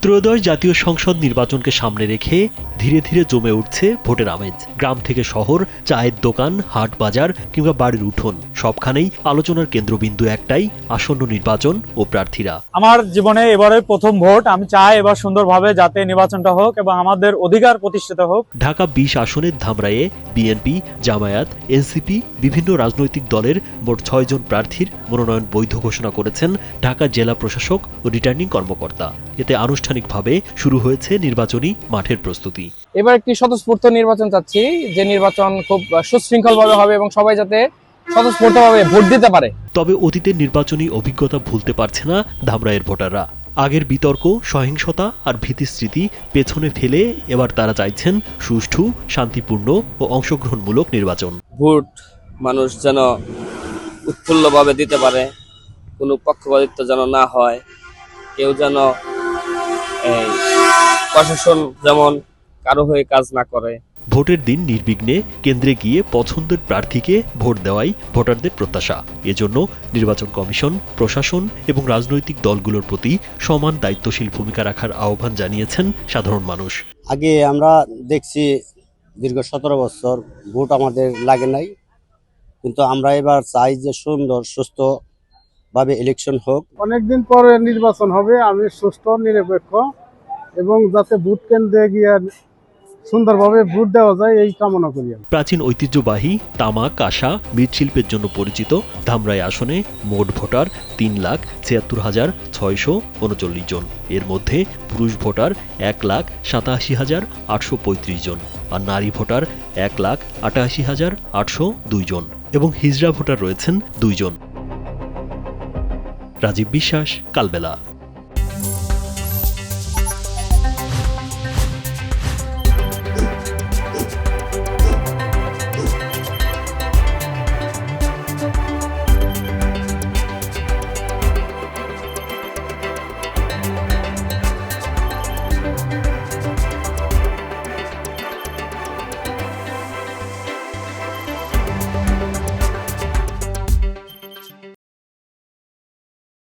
ত্রয়োদশ জাতীয় সংসদ নির্বাচনকে সামনে রেখে ধীরে ধীরে জমে উঠছে ভোটের আমেজ। গ্রাম থেকে শহর, চায়ের দোকান, হাট বাজার কিংবা বাড়ির উঠোন, সবখানেই আলোচনার কেন্দ্রবিন্দু একটাই, আসন্ন নির্বাচন ও প্রার্থীরা। আমার জীবনে এবারে প্রথম ভোট। আমি চাই এবার সুন্দরভাবে যাতে নির্বাচনটা হোক এবং আমাদের অধিকার প্রতিষ্ঠিত হোক। ঢাকা ২০ আসনের ধামরাইয়ে বিএনপি, জামায়াত, এনসিপি বিভিন্ন রাজনৈতিক দলের মোট ৬ জন প্রার্থীর মনোনয়ন বৈধ ঘোষণা করেছেন ঢাকা জেলা প্রশাসক ও রিটার্নিং কর্মকর্তা। এতে আনুষ্ঠানিকভাবে শুরু হয়েছে নির্বাচনী মাঠের প্রস্তুতি। এবার একটি স্বতঃস্ফূর্ত নির্বাচন চাচ্ছি, যে নির্বাচন খুব সুশৃঙ্খলভাবে হবে এবং সবাই যাতে স্বতঃস্ফূর্তভাবে ভোট দিতে পারে। তবে অতীতের নির্বাচনী অভিজ্ঞতা ভুলতে পারছে না ধামরাইয়ের ভোটাররা। আগের বিতর্ক, সহিংসতা আর ভীতিস্মৃতি পেছনে ফেলে এবার তারা চাইছেন সুষ্ঠু, শান্তিপূর্ণ ও অংশগ্রহণমূলক নির্বাচন। ভোট মানুষ যেন উৎফুল্লভাবে দিতে পারে, কোনো পক্ষপাতিত্ব যেন না হয়, কেউ যেন প্রশাসন যেমন কারো হয়ে কাজ না করে। ভোটের দিন নির্বিঘ্নে কেন্দ্রে গিয়ে পছন্দের প্রার্থীকে ভোট দেওয়াই ভোটারদের প্রত্যাশা। এজন্য নির্বাচন কমিশন, প্রশাসন এবং রাজনৈতিক দলগুলোর প্রতি সমান দায়িত্বশীল ভূমিকা রাখার আহ্বান জানিয়েছেন সাধারণ মানুষ। আগে আমরা দেখছি দীর্ঘ 17 বছর ভোট আমাদের লাগে নাই, কিন্তু আমরা এবার চাই যে সুন্দর সুস্থভাবে ইলেকশন হোক। অনেকদিন পরে নির্বাচন হবে, আমি সুষ্ঠু, নিরপেক্ষ এবং যাতে ভোট কেন্দ্রে গিয়ে সুন্দরভাবে ভোট দেওয়া যায় এই কামনা করি। প্রাচীন ঐতিহ্যবাহী তামাক, কাঁসা, মৃৎশিল্পের জন্য পরিচিত ধামরাই আসনে মোট ভোটার ৩,৭৪,৬৩৯ জন। এর মধ্যে পুরুষ ভোটার ১,৮৭,৮৩৫ জন আর নারী ভোটার ১,৮৮,৮০২ জন এবং হিজড়া ভোটার রয়েছেন ২ জন। রাজীব বিশ্বাস, কালবেলা।